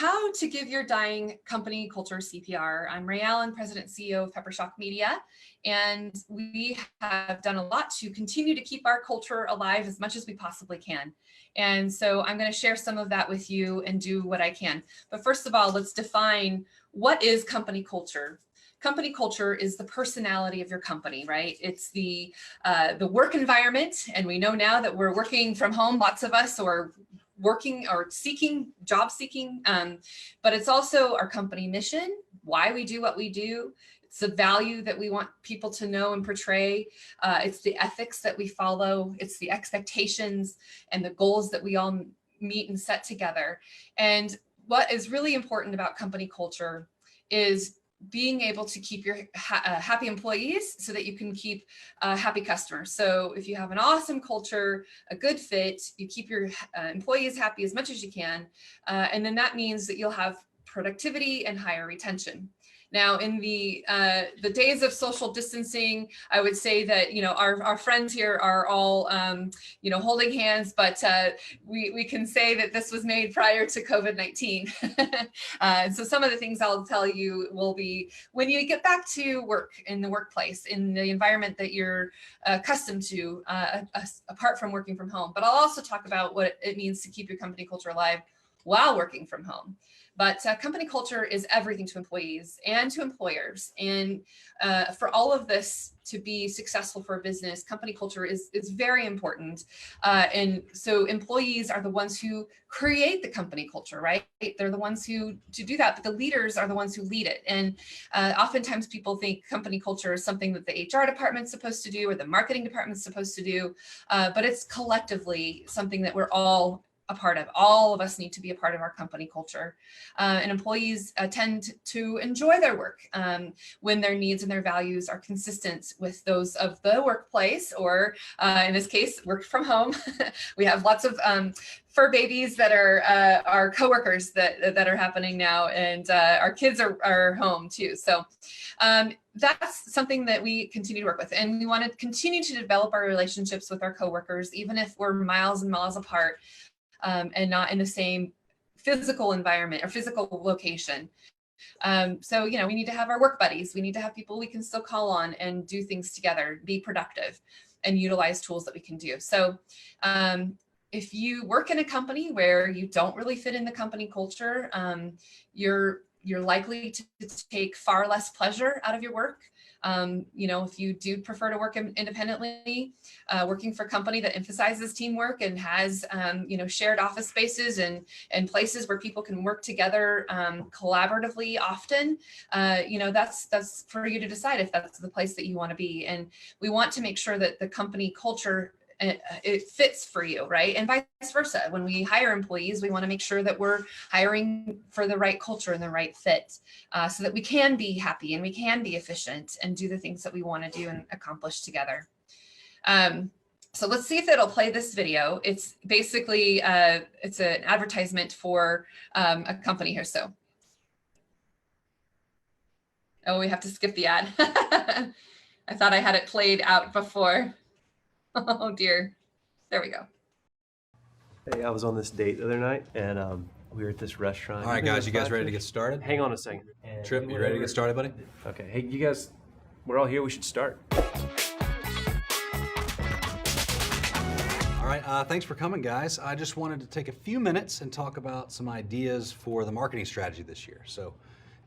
how to give your dying company culture CPR. I'm Rhea Allen, President and CEO of Peppershock Media, and we have done a lot to continue to keep our culture alive as much as we possibly can. And so I'm going to share some of that with you and do what I can. But first of all, let's define what is company culture. Company culture is the personality of your company, right? It's the work environment, and we know now that we're working from home, lots of us, or working or job seeking, but it's also our company mission, why we do what we do. It's the value that we want people to know and portray. It's the ethics that we follow. It's the expectations and the goals that we all meet and set together. And what is really important about company culture is being able to keep your happy employees so that you can keep happy customers. So if you have an awesome culture, a good fit, you keep your employees happy as much as you can. And then that means that you'll have productivity and higher retention. Now, in the days of social distancing, I would say that, our friends here are all, holding hands, but we can say that this was made prior to COVID-19. And so some of the things I'll tell you will be when you get back to work in the workplace, in the environment that you're accustomed to, apart from working from home. But I'll also talk about what it means to keep your company culture alive while working from home. But company culture is everything to employees and to employers. And for all of this to be successful for a business, company culture is very important. And so employees are the ones who create the company culture, right? They're the ones who do that, but the leaders are the ones who lead it. And oftentimes people think company culture is something that the HR department's supposed to do or the marketing department's supposed to do, but it's collectively something that we're all a part of. All of us need to be a part of our company culture. And employees tend to enjoy their work when their needs and their values are consistent with those of the workplace, or in this case, work from home. We have lots of fur babies that are our coworkers that are happening now, and our kids are home too. So that's something that we continue to work with, and we want to continue to develop our relationships with our coworkers, even if we're miles and miles apart. And not in the same physical environment or physical location. So, we need to have our work buddies. We need to have people we can still call on and do things together, be productive, and utilize tools that we can do. So if you work in a company where you don't really fit in the company culture, you're likely to take far less pleasure out of your work. If you do prefer to work independently, working for a company that emphasizes teamwork and has, shared office spaces and places where people can work together collaboratively often, that's for you to decide if that's the place that you want to be. And we want to make sure that the company culture it fits for you, right? And vice versa. When we hire employees, we want to make sure that we're hiring for the right culture and the right fit, so that we can be happy and we can be efficient and do the things that we want to do and accomplish together. So let's see if it'll play this video. It's basically, it's an advertisement for a company here. So, oh, we have to skip the ad. I thought I had it played out before. Oh dear. There we go. Hey, I was on this date the other night, and we were at this restaurant. All right, guys, you guys ready to get started? Hang on a second. Trip, you ready to get started, buddy? Okay. Hey, you guys, we're all here. We should start. All right, thanks for coming, guys. I just wanted to take a few minutes and talk about some ideas for the marketing strategy this year. So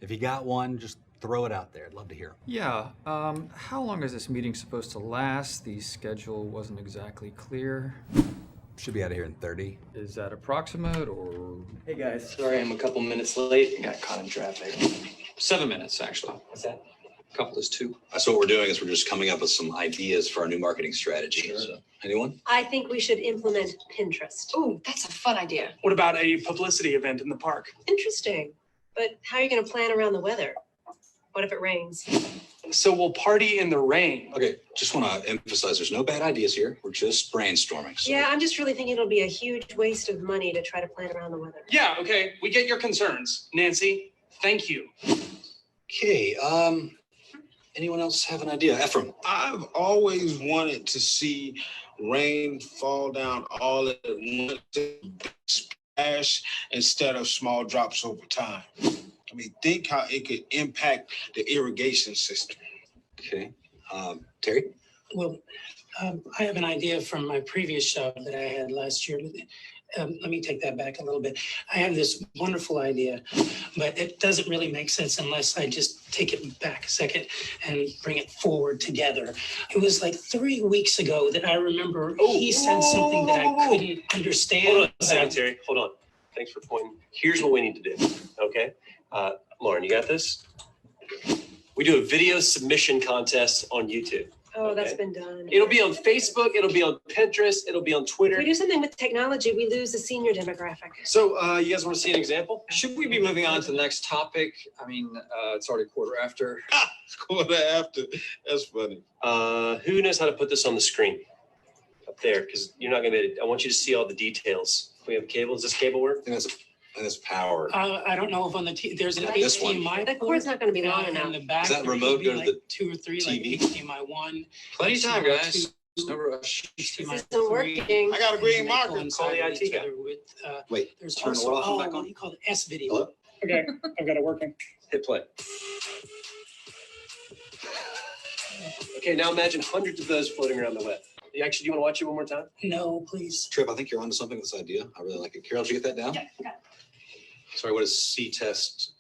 if you got one, just throw it out there. I'd love to hear them. Yeah, how long is this meeting supposed to last? The schedule wasn't exactly clear. Should be out of here in 30. Is that approximate or? Hey guys, sorry I'm a couple minutes late. Got caught in traffic. 7 minutes, actually. What's that? Couple is 2. So what we're doing is we're just coming up with some ideas for our new marketing strategy. Sure. So, anyone? I think we should implement Pinterest. Ooh, that's a fun idea. What about a publicity event in the park? Interesting. But how are you going to plan around the weather? What if it rains? So we'll party in the rain. Okay, just want to emphasize there's no bad ideas here. We're just brainstorming. So. Yeah, I'm just really thinking it'll be a huge waste of money to try to plan around the weather. Yeah, okay. We get your concerns. Nancy, thank you. Okay, anyone else have an idea? Ephraim? I've always wanted to see rain fall down all at once. instead of small drops over time. I mean, think how it could impact the irrigation system. Okay. Terry? Well, I have an idea from my previous job that I had last year. Let me take that back a little bit. I have this wonderful idea, but it doesn't really make sense unless I just take it back a second and bring it forward together. It was like 3 weeks ago that I remember he said something that I couldn't understand. Hold on a second, Terry. Hold on. Thanks for pointing. Here's what we need to do, okay? Lauren, you got this? We do a video submission contest on YouTube. Oh, that's been done. It'll be on Facebook, it'll be on Pinterest, it'll be on Twitter. If we do something with technology, we lose the senior demographic. So you guys want to see an example? Should we be moving on to the next topic? I mean, it's already quarter after. It's quarter after. That's funny. Who knows how to put this on the screen? Up there, because you're not going to be able to, I want you to see all the details. We have a cable. Does this cable work? And that's power. I don't know if on the there's an This one. HDMI. That cord's not going to be long enough. In the back, Is that there remote should be go to like the 2 or 3, TV? like HDMI 1. Plenty of time, HDMI guys. 2, No rush. HDMI This 3. isn't working. I got a green and they marker. coincide Call the with IT each guy. other with, Wait, there's turn also, what off and back on? what do you call it? S-video. Hello? Okay, I've got it working. Hit play. Okay, now imagine hundreds of those floating around the web. Do you want to watch it one more time? No, please. Trip, I think you're onto something with this idea. I really like it. Carol, did you get that down? Yeah, got it. Sorry, what is C-test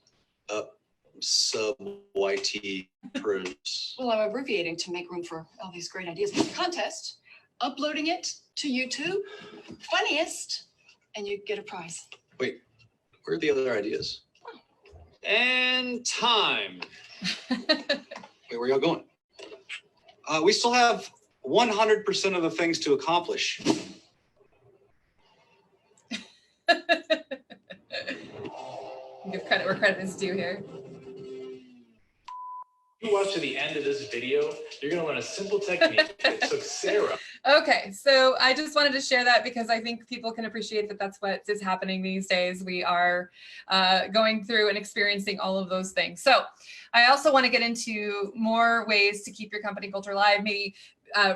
up sub YT proofs? Well, I'm abbreviating to make room for all these great ideas. Contest, uploading it to YouTube, funniest, and you get a prize. Wait, where are the other ideas? And time. Wait, where y'all going? We still have 100% of the things to accomplish. Give credit where credit is due here. If you watch to the end of this video, you're going to learn a simple technique that took Sarah. Okay, so I just wanted to share that because I think people can appreciate that that's what is happening these days. We are going through and experiencing all of those things. So I also want to get into more ways to keep your company culture alive, maybe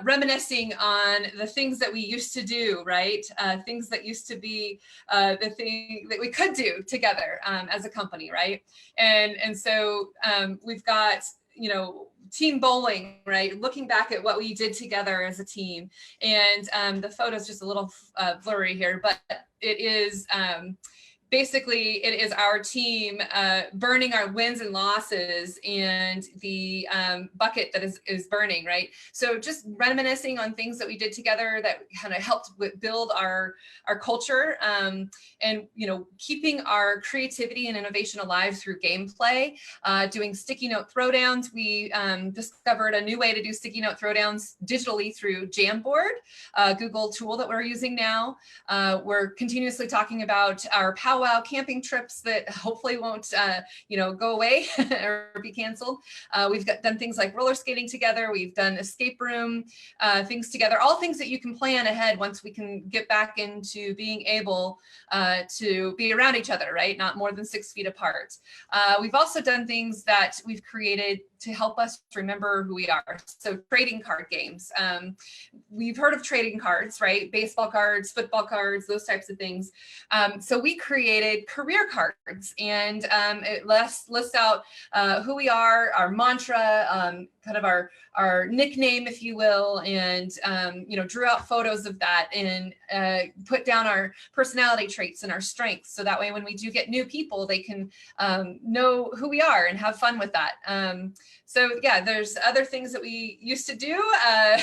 reminiscing on the things that we used to do, right? Things that used to be the thing that we could do together as a company, right? And so we've got, team bowling, right? Looking back at what we did together as a team. And the photo's just a little blurry here, but it is basically, it is our team burning our wins and losses and the bucket that is burning, right? So just reminiscing on things that we did together that kind of helped build our culture and, keeping our creativity and innovation alive through gameplay, doing sticky note throwdowns. We discovered a new way to do sticky note throwdowns digitally through Jamboard, a Google tool that we're using now. We're continuously talking about our powwow camping trips that hopefully won't, go away or be canceled. We've done things like roller skating together. We've done escape room things together, all things that you can plan ahead once we can get back into being able to be around each other, right? Not more than 6 feet apart. We've also done things that we've created to help us remember who we are. So trading card games. We've heard of trading cards, right? Baseball cards, football cards, those types of things. So we created career cards, and it lists out who we are, our mantra, kind of our nickname, if you will, and drew out photos of that and put down our personality traits and our strengths. So that way, when we do get new people, they can know who we are and have fun with that. So yeah, there's other things that we used to do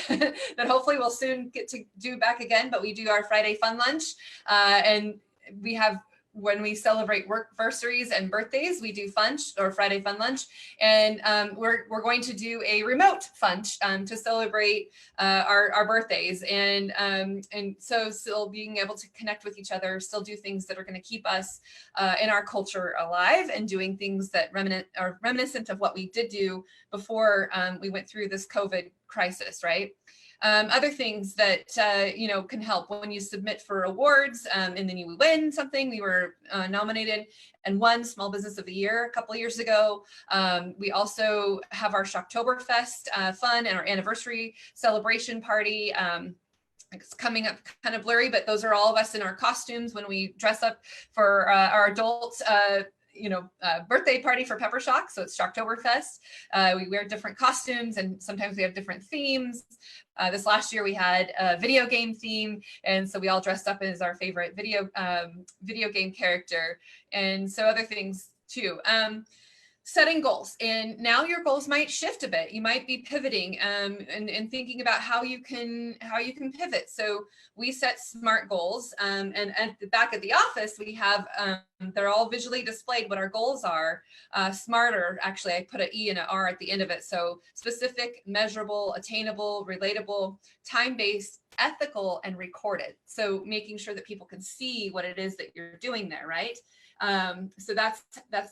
that hopefully we'll soon get to do back again, but we do our Friday fun lunch and we have, when we celebrate workversaries and birthdays, we do funch or Friday fun lunch, and we're going to do a remote funch to celebrate our birthdays, and so still being able to connect with each other, still do things that are going to keep us in our culture alive, and doing things that are reminiscent of what we did do before we went through this COVID crisis, right? Other things that, can help when you submit for awards and then you win something. We were nominated and won Small Business of the Year a couple of years ago. We also have our Shocktoberfest fun and our anniversary celebration party. it's coming up kind of blurry, but those are all of us in our costumes when we dress up for our adult birthday party for Peppershock. So it's Shocktoberfest. We wear different costumes and sometimes we have different themes. This last year we had a video game theme. And so we all dressed up as our favorite video game character. And so other things too. Setting goals, and now your goals might shift a bit. You might be pivoting and thinking about how you can pivot. So we set SMART goals, and at the back of the office we have they're all visually displayed what our goals are. SMARTer, actually I put an E and an R at the end of it. So specific, measurable, attainable, relatable, time-based, ethical, and recorded. So making sure that people can see what it is that you're doing there, right? So that's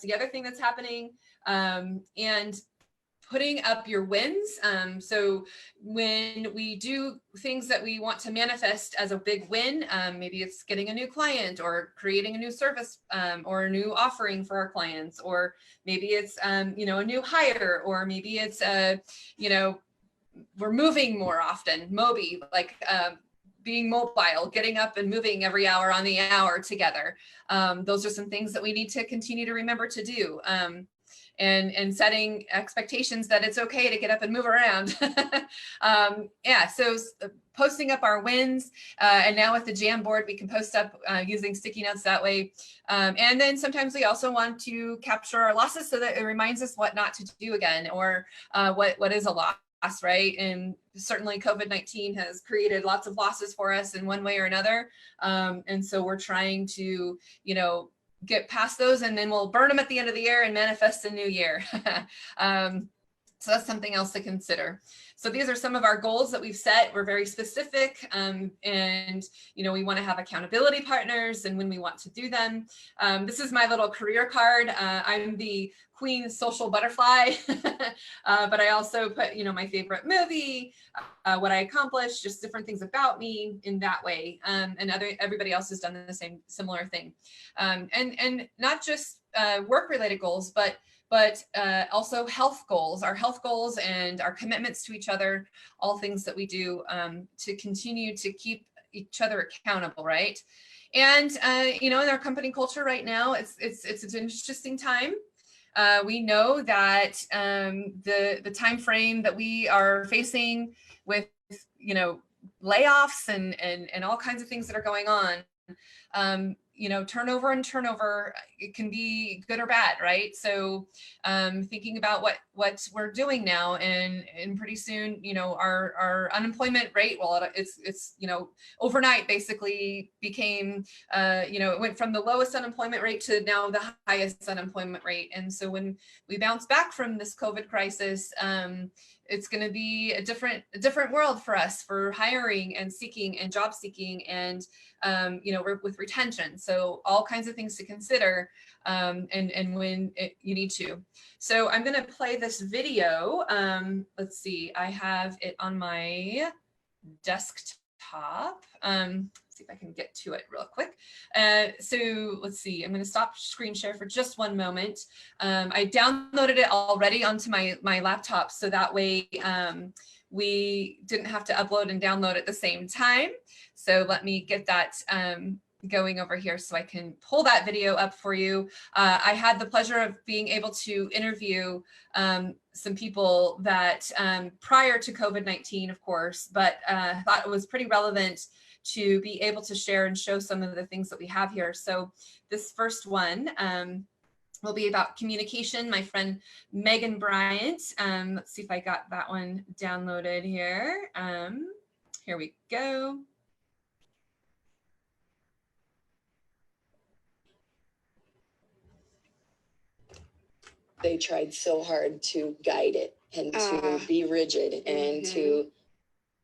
the other thing that's happening. And putting up your wins. So when we do things that we want to manifest as a big win, maybe it's getting a new client or creating a new service or a new offering for our clients, or maybe it's, a new hire, or maybe it's, we're moving more often, Moby, like, being mobile, getting up and moving every hour on the hour together. Those are some things that we need to continue to remember to do. And setting expectations that it's okay to get up and move around. So posting up our wins, and now with the Jamboard, we can post up using sticky notes that way. And then sometimes we also want to capture our losses so that it reminds us what not to do again, or what is a loss. Right. And certainly COVID-19 has created lots of losses for us in one way or another. And so we're trying to, get past those, and then we'll burn them at the end of the year and manifest a new year. So that's something else to consider. So these are some of our goals that we've set. We're very specific, and we want to have accountability partners and when we want to do them. This is my little career card. I'm the Queen Social Butterfly, but I also put my favorite movie, what I accomplished, just different things about me in that way. And everybody else has done the similar thing, and not just work-related goals, but also health goals, our health goals and our commitments to each other, all things that we do to continue to keep each other accountable, right? And in our company culture right now, it's an interesting time. We know that the time frame that we are facing with layoffs and all kinds of things that are going on. Turnover, it can be good or bad, right? So thinking about what we're doing now, and pretty soon, our unemployment rate, well, it's overnight basically became, it went from the lowest unemployment rate to now the highest unemployment rate. And so when we bounce back from this COVID crisis, it's going to be a different world for us for hiring and seeking and job seeking and, with retention. So all kinds of things to consider and when you need to. So I'm going to play this video. Let's see, I have it on my desktop. See if I can get to it real quick. So let's see, I'm going to stop screen share for just one moment. I downloaded it already onto my laptop, so that way we didn't have to upload and download at the same time. So let me get that going over here so I can pull that video up for you. I had the pleasure of being able to interview some people that prior to COVID-19, of course, but thought it was pretty relevant to be able to share and show some of the things that we have here. So this first one will be about communication. My friend Megan Bryant. Let's see if I got that one downloaded here. Here we go. They tried so hard to guide it and to be rigid and to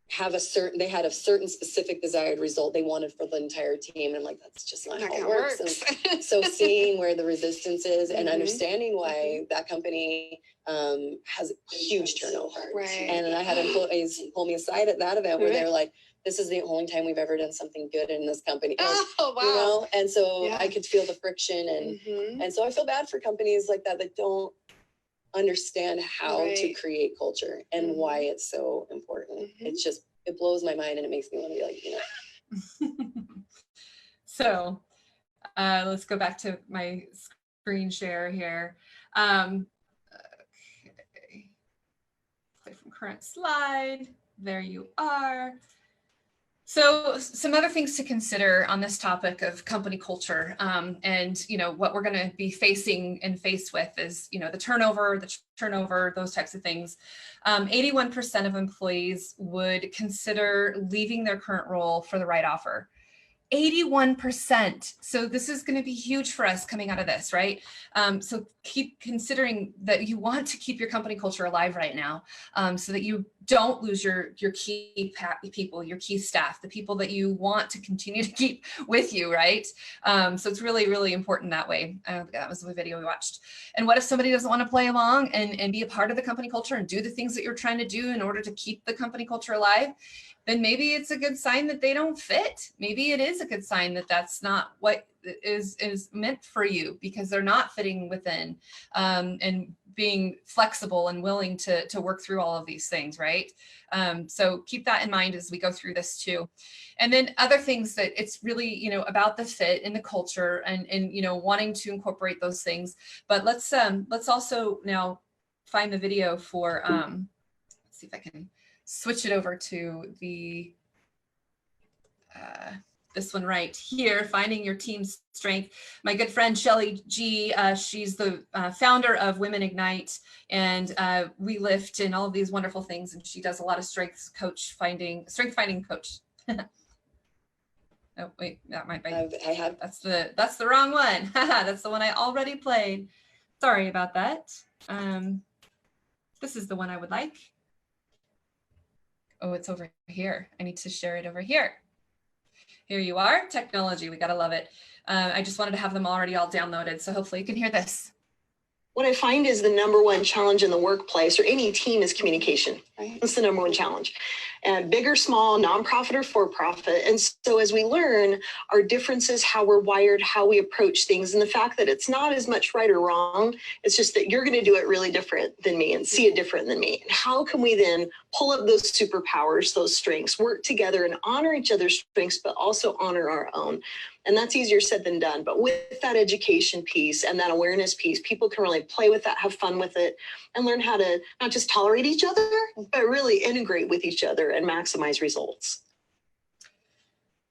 have they had a certain specific desired result they wanted for the entire team. And I'm like, that's just not how it works. And so seeing where the resistance is and understanding why that company has huge turnover. Right. And I had employees pull me aside at that event where they were like, this is the only time we've ever done something good in this company. Oh, wow. And so I could feel the friction. And so I feel bad for companies like that don't understand how to create culture and why it's so important. It's just it blows my mind and it makes me want to be like, you know. So let's go back to my screen share here. Okay. Play from current slide. There you are. So some other things to consider on this topic of company culture, and what we're going to be facing and faced with is the turnover, those types of things. 81% of employees would consider leaving their current role for the right offer. 81%. So this is going to be huge for us coming out of this, right? So keep considering that you want to keep your company culture alive right now, so that you don't lose your key people, your key staff, the people that you want to continue to keep with you, right? So it's really, really important that way. That was the video we watched. And what if somebody doesn't want to play along and be a part of the company culture and do the things that you're trying to do in order to keep the company culture alive? Then maybe it's a good sign that they don't fit. Maybe it is a good sign that that's not what is meant for you, because they're not fitting within, and being flexible and willing to work through all of these things, right? So keep that in mind as we go through this too. And then other things that it's really, about the fit and the culture and wanting to incorporate those things. But let's also now find the video for, let's see if I can switch it over to the this one right here, finding your team's strength. My good friend Shelly G, she's the founder of Women Ignite, and we lift and all of these wonderful things, and she does a lot of strength finding coach. Oh wait, that might be. I have. That's the wrong one. That's the one I already played. Sorry about that. This is the one I would like. Oh, it's over here. I need to share it over here. Here you are, technology, we gotta love it. I just wanted to have them already all downloaded, so hopefully you can hear this. What I find is the number one challenge in the workplace or any team is communication. Right? That's the number one challenge. And big or small, nonprofit or for-profit. And so as we learn our differences, how we're wired, how we approach things, and the fact that it's not as much right or wrong, it's just that you're going to do it really different than me and see it different than me. And how can we then pull up those superpowers, those strengths, work together and honor each other's strengths, but also honor our own? And that's easier said than done. But with that education piece and that awareness piece, people can really play with that, have fun with it, and learn how to not just tolerate each other, but really integrate with each other and maximize results.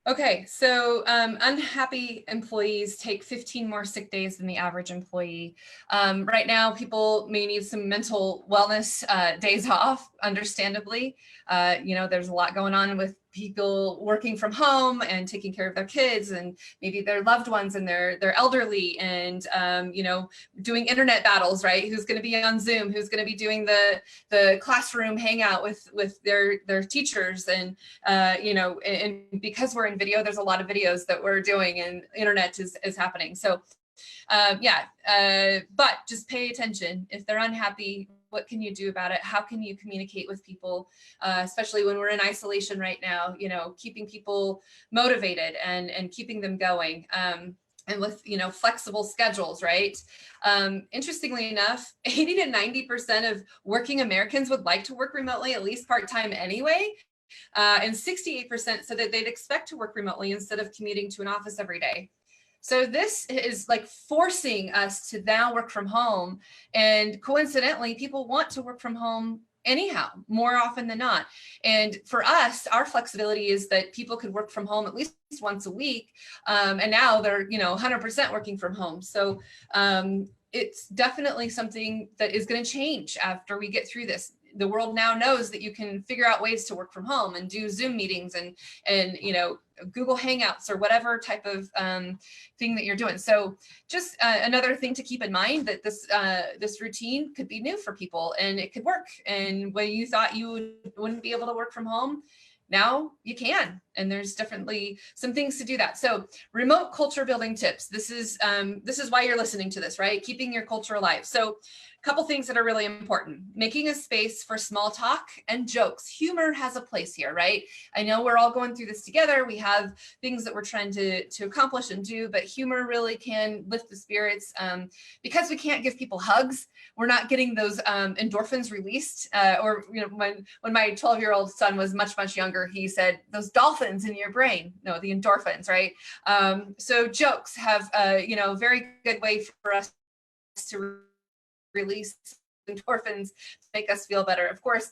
Okay, so unhappy employees take 15 more sick days than the average employee. Right now, people may need some mental wellness days off, understandably. There's a lot going on with people working from home and taking care of their kids and maybe their loved ones and they're elderly and, doing internet battles, right? Who's going to be on Zoom? Who's going to be doing the classroom hangout with their teachers? And, and because we're in video, there's a lot of videos that we're doing and internet is happening. So but just pay attention. If they're unhappy, what can you do about it? How can you communicate with people, especially when we're in isolation right now, keeping people motivated and keeping them going. And with, flexible schedules, right? Interestingly enough, 80 to 90% of working Americans would like to work remotely, at least part-time anyway. And 68% said that they'd expect to work remotely instead of commuting to an office every day. So this is like forcing us to now work from home. And coincidentally, people want to work from home anyhow, more often than not. And for us, our flexibility is that people could work from home at least once a week. And now they're, 100% working from home. So it's definitely something that is going to change after we get through this. The world now knows that you can figure out ways to work from home and do Zoom meetings and Google Hangouts or whatever type of thing that you're doing. So just another thing to keep in mind that this routine could be new for people and it could work. And when you thought you wouldn't be able to work from home, now you can, and there's definitely some things to do that. So remote culture building tips. This is why you're listening to this, right? Keeping your culture alive. So couple things that are really important. Making a space for small talk and jokes. Humor has a place here, right? I know we're all going through this together. We have things that we're trying to accomplish and do, but humor really can lift the spirits. Because we can't give people hugs, we're not getting those endorphins released. Or when my 12-year-old son was much younger, he said, those dolphins in your brain. No, the endorphins, right? So jokes have a very good way for us to release endorphins to make us feel better. Of course,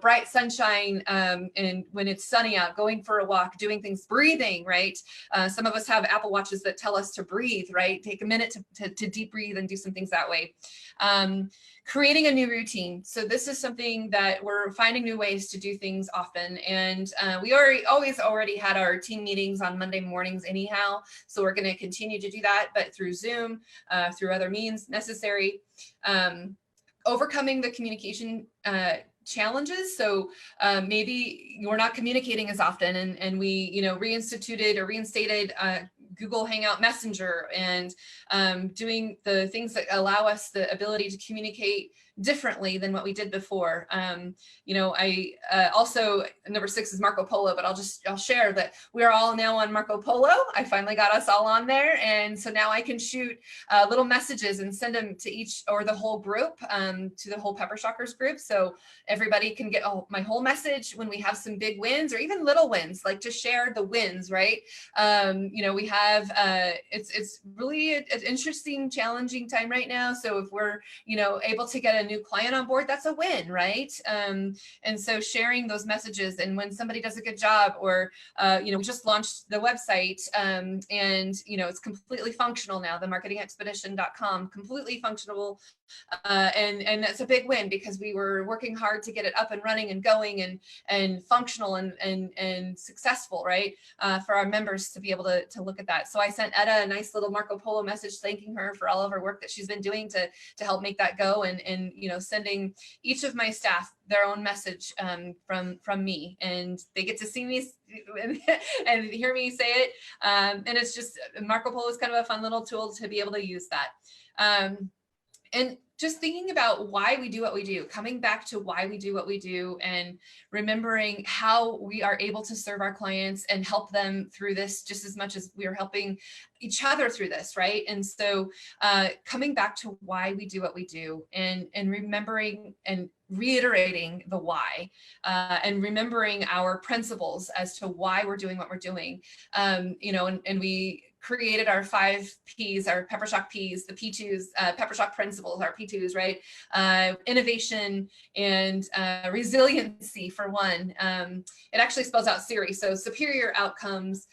bright sunshine, and when it's sunny out, going for a walk, doing things, breathing, right? Some of us have Apple Watches that tell us to breathe, right? Take a minute to deep breathe and do some things that way. Creating a new routine. So this is something that we're finding new ways to do things often. And we already had our team meetings on Monday mornings anyhow. So we're going to continue to do that, but through Zoom, through other means necessary. Overcoming the communication challenges. So maybe you're not communicating as often, and we reinstituted or reinstated Google Hangout Messenger, and doing the things that allow us the ability to communicate differently than what we did before. I also, number 6 is Marco Polo, but I'll share that we're all now on Marco Polo. I finally got us all on there. And so now I can shoot little messages and send them to each or the whole group, to the whole Peppershockers group. So everybody can get my whole message when we have some big wins or even little wins, like to share the wins, right? We have, it's really an interesting, challenging time right now. So if we're, able to get a new client on board, that's a win, right? And so sharing those messages, and when somebody does a good job, or we just launched the website, and it's completely functional now, the marketingexpedition.com, completely functional, and that's a big win because we were working hard to get it up and running and going and functional and successful, right? For our members to be able to look at that. So I sent Etta a nice little Marco Polo message thanking her for all of her work that she's been doing to help make that go, and sending each of my staff their own message from me, and they get to see me and hear me say it. And it's just, Marco Polo is kind of a fun little tool to be able to use that. And just thinking about why we do what we do, coming back to why we do what we do, and remembering how we are able to serve our clients and help them through this just as much as we are helping each other through this, right? And so coming back to why we do what we do, and remembering and reiterating the why, and remembering our principles as to why we're doing what we're doing, and we created our 5 Ps, our Peppershock Ps, the P2s, Peppershock principles, our P2s, right? Innovation and resiliency, for one. It actually spells out SERI, so superior outcomes,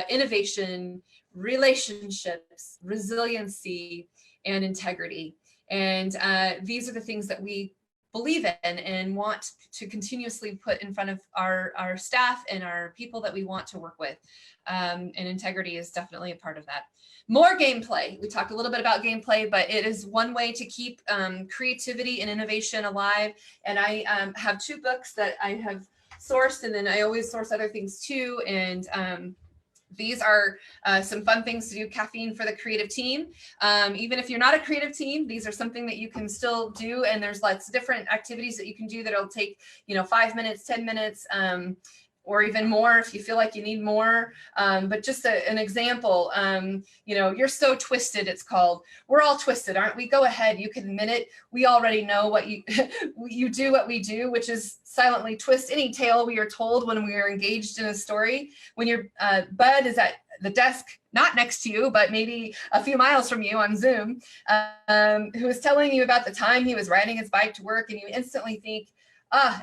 innovation, relationships, resiliency, and integrity. And these are the things that we believe in and want to continuously put in front of our staff and our people that we want to work with. And integrity is definitely a part of that. More gameplay. We talked a little bit about gameplay, but it is one way to keep creativity and innovation alive. And I have 2 books that I have sourced, and then I always source other things too. And these are some fun things to do. Caffeine for the Creative Team. Even if you're not a creative team, these are something that you can still do. And there's lots of different activities that you can do that'll take, 5 minutes, 10 minutes, or even more if you feel like you need more. But just an example, you're so twisted, it's called. We're all twisted, aren't we? Go ahead, you can admit it. We already know what you do what we do, which is silently twist any tale we are told when we are engaged in a story. When your bud is at the desk, not next to you, but maybe a few miles from you on Zoom, who is telling you about the time he was riding his bike to work, and you instantly think,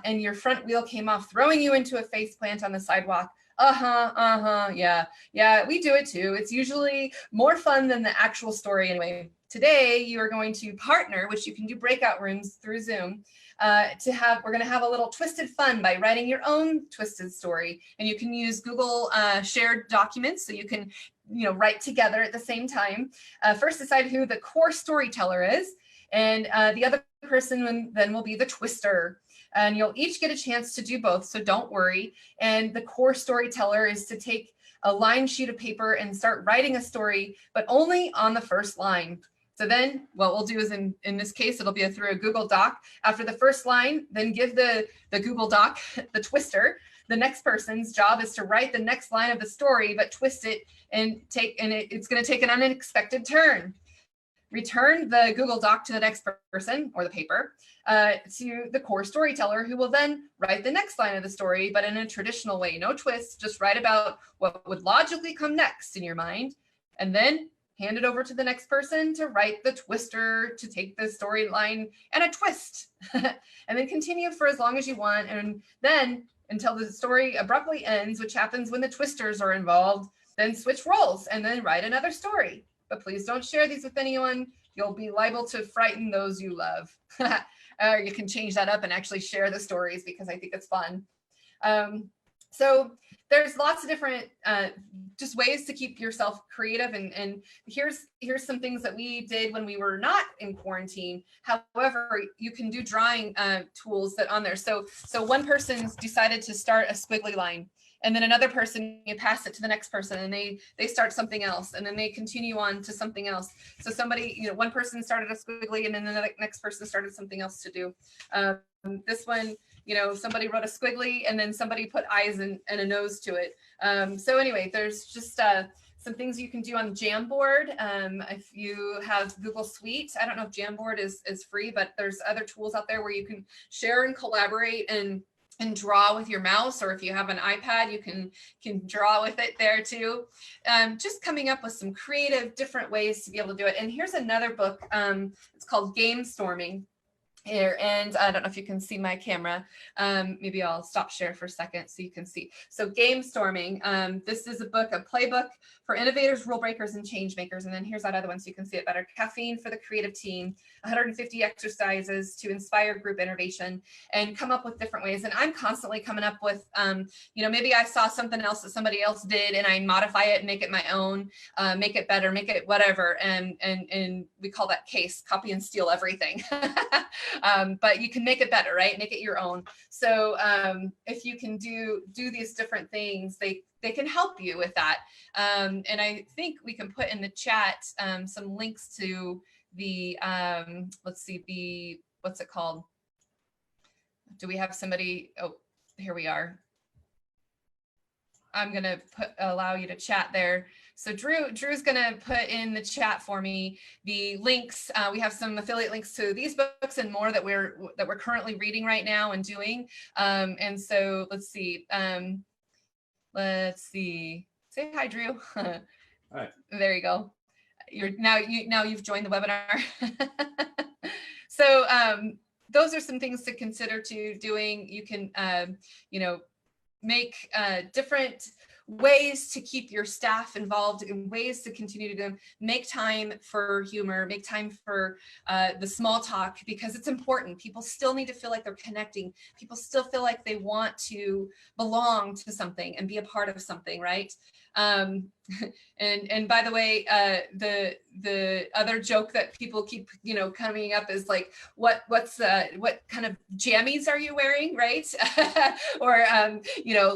and your front wheel came off, throwing you into a faceplant on the sidewalk. Yeah, we do it too. It's usually more fun than the actual story anyway. Today, you are going to partner, which you can do breakout rooms through Zoom, we're going to have a little twisted fun by writing your own twisted story. And you can use Google shared documents, so you can, write together at the same time. First, decide who the core storyteller is, and the other person then will be the twister. And you'll each get a chance to do both, so don't worry. And the core storyteller is to take a lined sheet of paper and start writing a story, but only on the first line. So then what we'll do is in this case, it'll be through a Google Doc. After the first line, then give the Google Doc the twister. The next person's job is to write the next line of the story, but twist it and it's going to take an unexpected turn. Return the Google Doc to the next person or the paper to the core storyteller, who will then write the next line of the story, but in a traditional way. No twist, just write about what would logically come next in your mind, and then hand it over to the next person to write the twister, to take the storyline and a twist, and then continue for as long as you want, and then until the story abruptly ends, which happens when the twisters are involved. Then switch roles and then write another story. But please don't share these with anyone. You'll be liable to frighten those you love. Or you can change that up and actually share the stories, because I think it's fun. So there's lots of different just ways to keep yourself creative. And here's some things that we did when we were not in quarantine. However, you can do drawing tools that on there. So one person's decided to start a squiggly line, and then another person, you pass it to the next person, and they start something else, and then they continue on to something else. So somebody, one person started a squiggly, and then the next person started something else to do. This one, somebody wrote a squiggly, and then somebody put eyes and a nose to it. So anyway, there's just some things you can do on Jamboard. If you have Google Suite, I don't know if Jamboard is free, but there's other tools out there where you can share and collaborate and draw with your mouse, or if you have an iPad, you can draw with it there too. Just coming up with some creative, different ways to be able to do it. And here's another book. It's called Game Storming. Here, and I don't know if you can see my camera. Maybe I'll stop share for a second so you can see. So Game Storming, this is a playbook for innovators, rule breakers, and change makers. And then here's that other one so you can see it better. Caffeine for the creative team, 150 exercises to inspire group innovation and come up with different ways. And I'm constantly coming up with, maybe I saw something else that somebody else did and I modify it and make it my own, make it better, make it whatever. And we call that case, copy and steal everything. But you can make it better, right? Make it your own. So if you can do these different things, they can help you with that. And I think we can put in the chat some links to the, let's see, what's it called? Do we have somebody? Oh, here we are. I'm going to allow you to chat there. So Drew's going to put in the chat for me the links. We have some affiliate links to these books and more that we're currently reading right now and doing. And so let's see. Say hi, Drew. Hi. There you go. You've joined the webinar. So those are some things to consider doing. You can make different ways to keep your staff involved, in ways to continue to do, make time for humor, make time for the small talk, because it's important. People still need to feel like they're connecting. People still feel like they want to belong to something and be a part of something, right? And by the way, the other joke that people keep coming up is like, what kind of jammies are you wearing, right? Or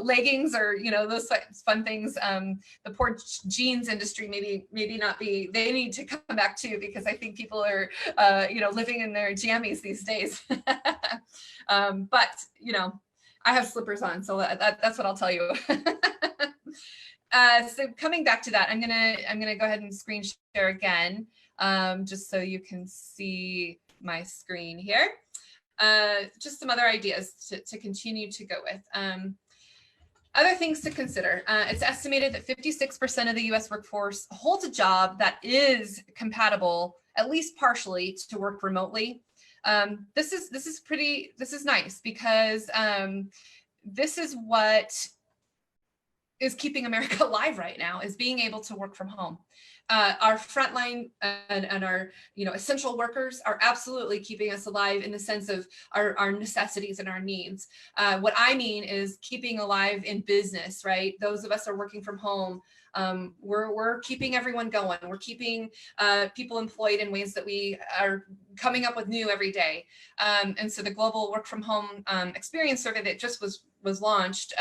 leggings, or those fun things. The poor jeans industry maybe not be. They need to come back too, because I think people are living in their jammies these days. But I have slippers on, so that's what I'll tell you. So coming back to that, I'm gonna go ahead and screen share again, just so you can see my screen here. Just some other ideas to continue to go with. Other things to consider. It's estimated that 56% of the US workforce holds a job that is compatible, at least partially, to work remotely. This is nice, because this is what is keeping America alive right now, is being able to work from home. Our frontline and our essential workers are absolutely keeping us alive in the sense of our necessities and our needs. What I mean is keeping alive in business, right? Those of us are working from home. We're keeping everyone going. We're keeping people employed in ways that we are coming up with new every day. And so the global work from home experience survey that just was launched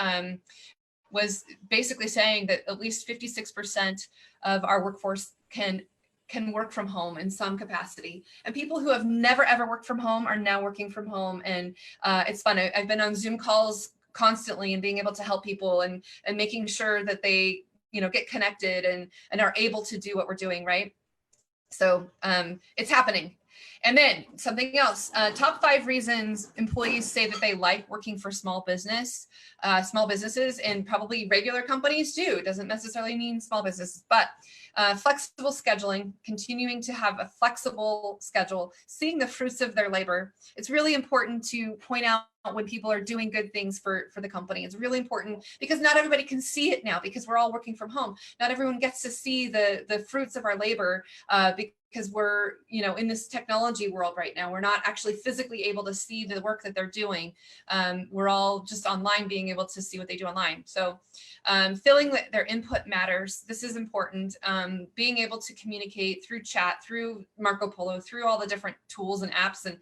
was basically saying that at least 56% of our workforce can can work from home in some capacity. And people who have never ever worked from home are now working from home. And it's fun. I've been on Zoom calls constantly and being able to help people and making sure that they, get connected and are able to do what we're doing, right? So it's happening. And then something else, top 5 reasons employees say that they like working for small businesses, and probably regular companies too. It doesn't necessarily mean small businesses, but flexible scheduling, continuing to have a flexible schedule, seeing the fruits of their labor. It's really important to point out when people are doing good things for the company. It's really important because not everybody can see it now because we're all working from home. Not everyone gets to see the fruits of our labor because we're, in this technology world right now. We're not actually physically able to see the work that they're doing. We're all just online being able to see what they do online. So feeling that their input matters. This is important. Being able to communicate through chat, through Marco Polo, through all the different tools and apps and,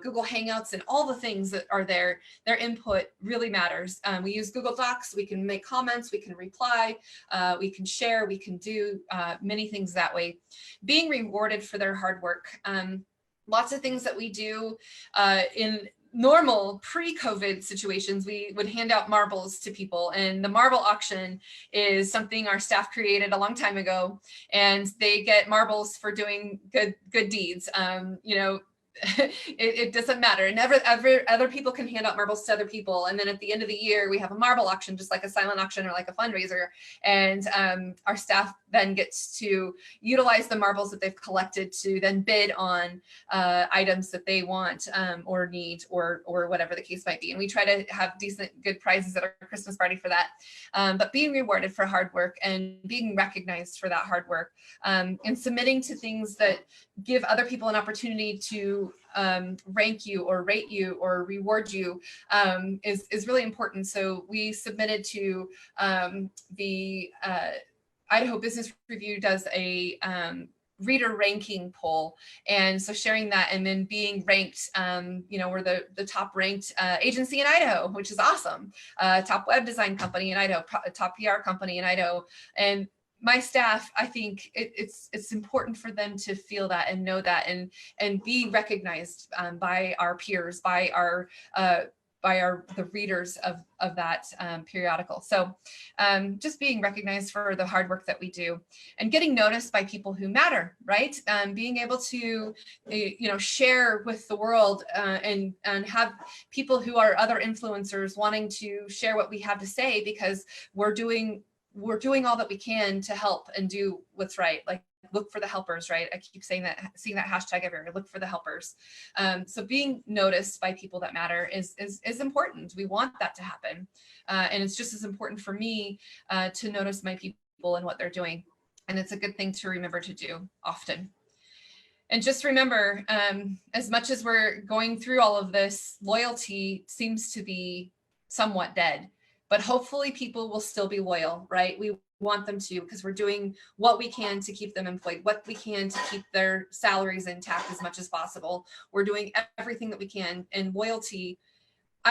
Google Hangouts and all the things that are there, their input really matters. We use Google Docs. We can make comments, we can reply, we can share, we can do many things that way. Being rewarded for their hard work. Lots of things that we do in normal pre-COVID situations. We would hand out marbles to people, and the marble auction is something our staff created a long time ago, and they get marbles for doing good deeds. It doesn't matter. And other people can hand out marbles to other people. And then at the end of the year, we have a marble auction, just like a silent auction or like a fundraiser. And our staff then gets to utilize the marbles that they've collected to then bid on items that they want or need or whatever the case might be. And we try to have decent, good prizes at our Christmas party for that. But being rewarded for hard work and being recognized for that hard work and submitting to things that give other people an opportunity to rank you or rate you or reward you is really important. So we submitted to the Idaho Business Review does a reader ranking poll. And so sharing that and then being ranked, we're the top ranked agency in Idaho, which is awesome. Top web design company in Idaho, top PR company in Idaho. And my staff, I think it's important for them to feel that and know that and be recognized by our peers, by the readers of that periodical. So just being recognized for the hard work that we do and getting noticed by people who matter, right? Being able to, share with the world and have people who are other influencers wanting to share what we have to say because we're doing all that we can to help and do what's right. Like look for the helpers, right? I keep saying that, seeing that hashtag everywhere, look for the helpers. So being noticed by people that matter is important. We want that to happen. And it's just as important for me to notice my people and what they're doing. And it's a good thing to remember to do often. And just remember, as much as we're going through all of this, loyalty seems to be somewhat dead. But hopefully people will still be loyal, right? We want them to because we're doing what we can to keep them employed, what we can to keep their salaries intact as much as possible. We're doing everything that we can. And loyalty,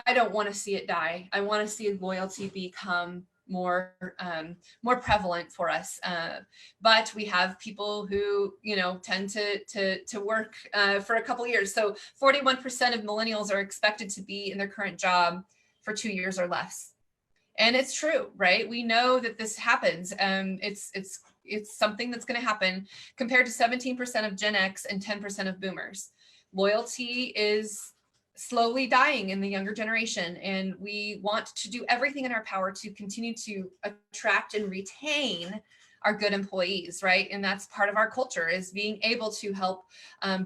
I don't want to see it die. I want to see loyalty become more prevalent for us. But we have people who, tend to work for a couple of years. So 41% of millennials are expected to be in their current job for 2 years or less. And it's true, right? We know that this happens. It's something that's going to happen compared to 17% of Gen X and 10% of boomers. Loyalty is slowly dying in the younger generation. And we want to do everything in our power to continue to attract and retain our good employees, right? And that's part of our culture is being able to help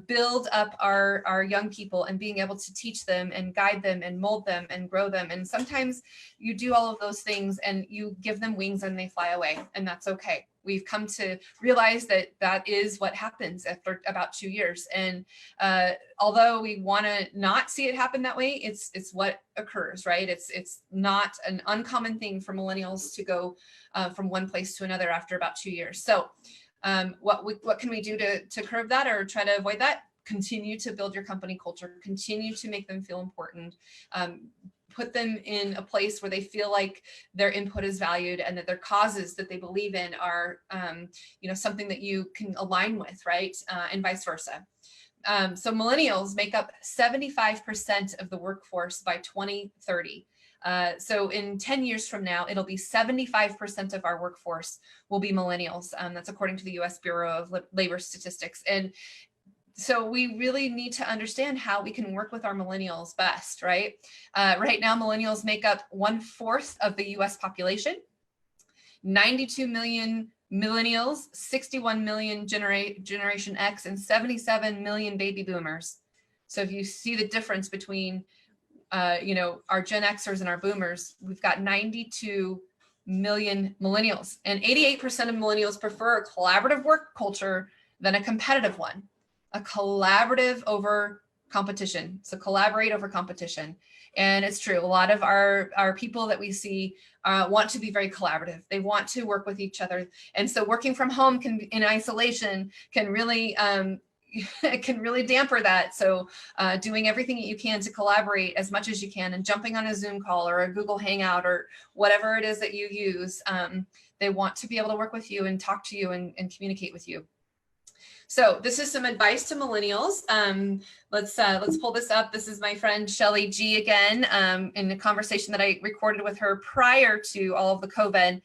build up our young people and being able to teach them and guide them and mold them and grow them. And sometimes you do all of those things and you give them wings and they fly away, and that's okay. We've come to realize that is what happens after about 2 years. And although we want to not see it happen that way, it's what occurs, right? It's not an uncommon thing for millennials to go from one place to another after about 2 years. So what can we do to curb that or try to avoid that? Continue to build your company culture, continue to make them feel important. put them in a place where they feel like their input is valued and that their causes that they believe in are, something that you can align with, right? And vice versa. So millennials make up 75% of the workforce by 2030. So in 10 years from now, it'll be 75% of our workforce will be millennials. That's according to the US Bureau of Labor Statistics. And so we really need to understand how we can work with our millennials best, right? Right now, millennials make up 1/4 of the US population, 92 million millennials, 61 million Generation X, and 77 million baby boomers. So if you see the difference between our Gen Xers and our boomers, we've got 92 million millennials, and 88% of millennials prefer a collaborative work culture than a competitive one. A collaborative over competition. So collaborate over competition. And it's true. A lot of our people that we see want to be very collaborative. They want to work with each other. And so working from home in isolation can really damper that. So doing everything that you can to collaborate as much as you can and jumping on a Zoom call or a Google Hangout or whatever it is that you use, they want to be able to work with you and talk to you and communicate with you. So this is some advice to millennials. Let's pull this up. This is my friend Shelly G again, in a conversation that I recorded with her prior to all of the COVID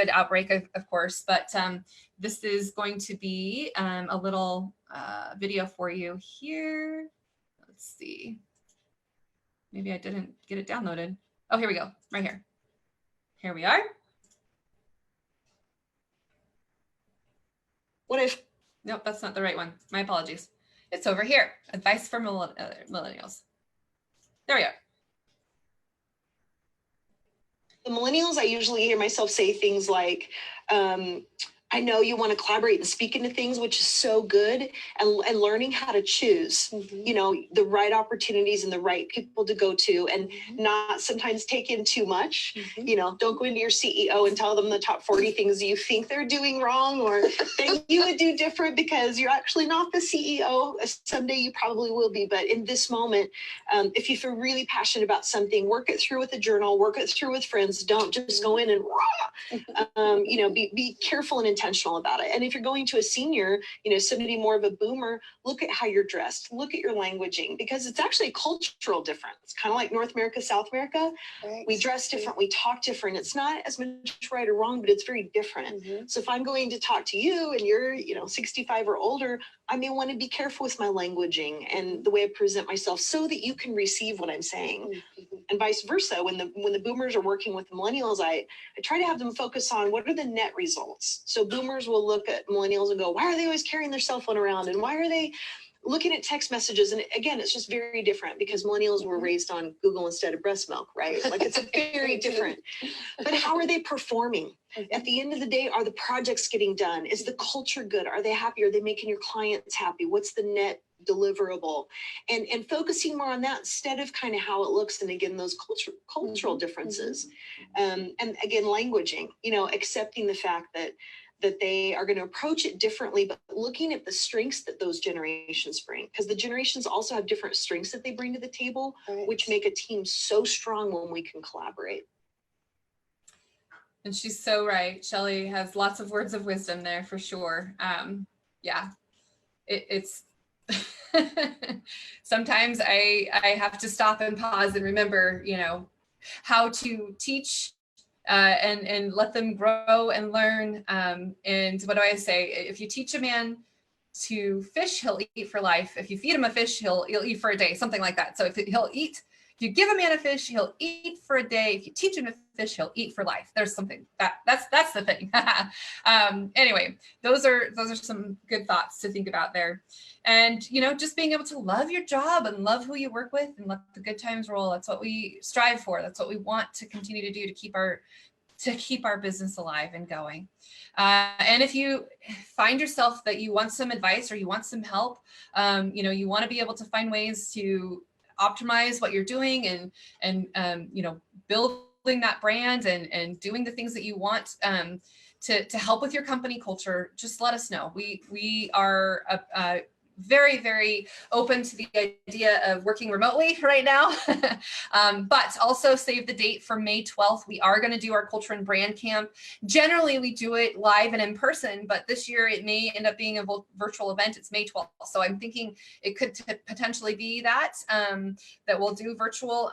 outbreak, of course. But this is going to be a little video for you here. Let's see. Maybe I didn't get it downloaded. Oh, here we go. Right here. Here we are. What if? Nope, that's not the right one. My apologies. It's over here. Advice for millennials. There we are. The millennials, I usually hear myself say things like, I know you want to collaborate and speak into things, which is so good, and learning how to choose, the right opportunities and the right people to go to, and not sometimes take in too much. Don't go into your CEO and tell them the top 40 things you think they're doing wrong or that you would do different, because you're actually not the CEO. Someday you probably will be, but in this moment, if you feel really passionate about something, work it through with a journal, work it through with friends. Don't just go in and be careful and intentional about it. And if you're going to a senior, somebody more of a boomer, look at how you're dressed, look at your languaging, because it's actually a cultural difference, kind of like North America, South America. Right. We dress different, we talk different. It's not as much right or wrong, but it's very different. So if I'm going to talk to you and you're, 65 or older, I may want to be careful with my languaging and the way I present myself so that you can receive what I'm saying. And vice versa. When the boomers are working with the millennials, I try to have them focus on what are the net results. So boomers will look at millennials and go, why are they always carrying their cell phone around? And why are they looking at text messages? And again, it's just very different because millennials were raised on Google instead of breast milk, right? Like it's very different. But how are they performing? At the end of the day, are the projects getting done? Is the culture good? Are they happy? Are they making your clients happy? What's the net deliverable? And focusing more on that instead of kind of how it looks. And again, those cultural differences. And again, languaging, accepting the fact that they are going to approach it differently, but looking at the strengths that those generations bring, because the generations also have different strengths that they bring to the table, which make a team so strong when we can collaborate. And she's so right. Shelly has lots of words of wisdom there for sure. It's sometimes I have to stop and pause and remember, how to teach and let them grow and learn. And what do I say? If you teach a man to fish, he'll eat for life. If you feed him a fish, he'll eat for a day, something like that. So if you give a man a fish, he'll eat for a day. If you teach him to fish, he'll eat for life. There's something that's the thing. Anyway, those are some good thoughts to think about there. And, just being able to love your job and love who you work with and let the good times roll. That's what we strive for. That's what we want to continue to do to keep our business alive and going. And if you find yourself that you want some advice or you want some help, you want to be able to find ways to optimize what you're doing and building that brand and doing the things that you want to help with your company culture, just let us know. We are very, very open to the idea of working remotely right now, but also save the date for May 12th. We are going to do our Culture and Brand Camp. Generally, we do it live and in person, but this year it may end up being a virtual event. It's May 12th. So I'm thinking it could potentially be that, that we'll do virtual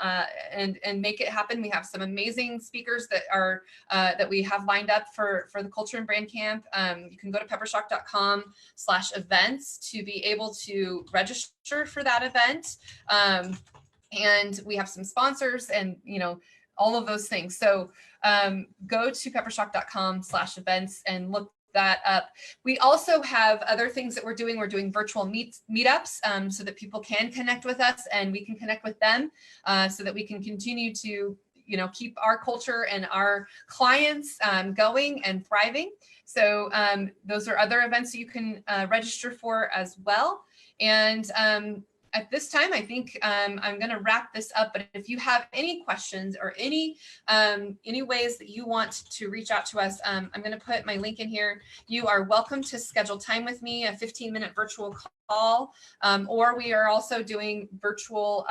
and make it happen. We have some amazing speakers that are that we have lined up for the Culture and Brand Camp. You can go to peppershock.com/events to be able to register for that event. And we have some sponsors and, you know, all of those things. So go to peppershock.com/events and look that up. We also have other things that we're doing. We're doing virtual meetups so that people can connect with us and we can connect with them so that we can continue to, you know, keep our culture and our clients going and thriving. So those are other events that you can register for as well. And at this time, I think I'm going to wrap this up. But if you have any questions or any ways that you want to reach out to us, I'm going to put my link in here. You are welcome to schedule time with me, a 15-minute virtual call, or we are also doing virtual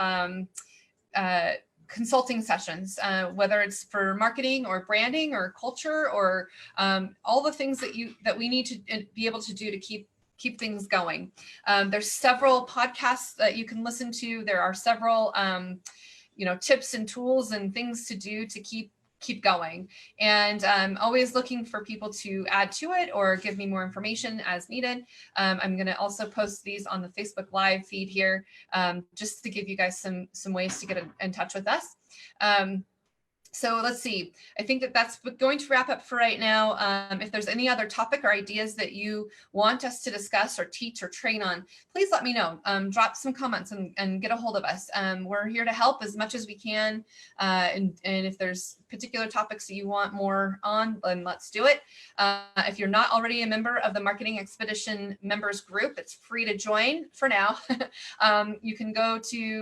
consulting sessions, whether it's for marketing or branding or culture or all the things that we need to be able to do to keep things going. There's several podcasts that you can listen to. There are several, you know, tips and tools and things to do to keep going. And I'm always looking for people to add to it or give me more information as needed. I'm going to also post these on the Facebook Live feed here, just to give you guys some ways to get in touch with us. So let's see, I think that's going to wrap up for right now. If there's any other topic or ideas that you want us to discuss or teach or train on, please let me know. Drop some comments and get a hold of us. We're here to help as much as we can. And if there's particular topics that you want more on, then let's do it. If you're not already a member of the Marketing Expedition members group, it's free to join for now. You can go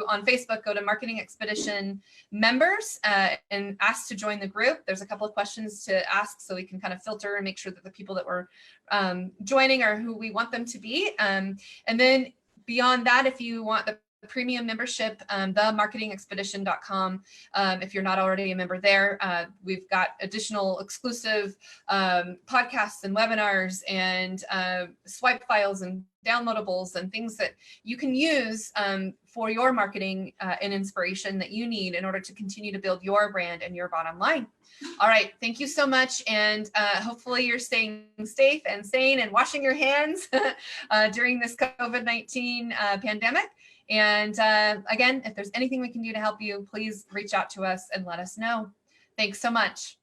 on Facebook, go to Marketing Expedition members and ask to join the group. There's a couple of questions to ask so we can kind of filter and make sure that the people that we're joining are who we want them to be. And then beyond that, if you want the premium membership, themarketingexpedition.com. If you're not already a member there, we've got additional exclusive podcasts and webinars and swipe files and downloadables and things that you can use for your marketing and inspiration that you need in order to continue to build your brand and your bottom line. All right, thank you so much. And hopefully you're staying safe and sane and washing your hands during this COVID-19 pandemic. And again, if there's anything we can do to help you, please reach out to us and let us know. Thanks so much.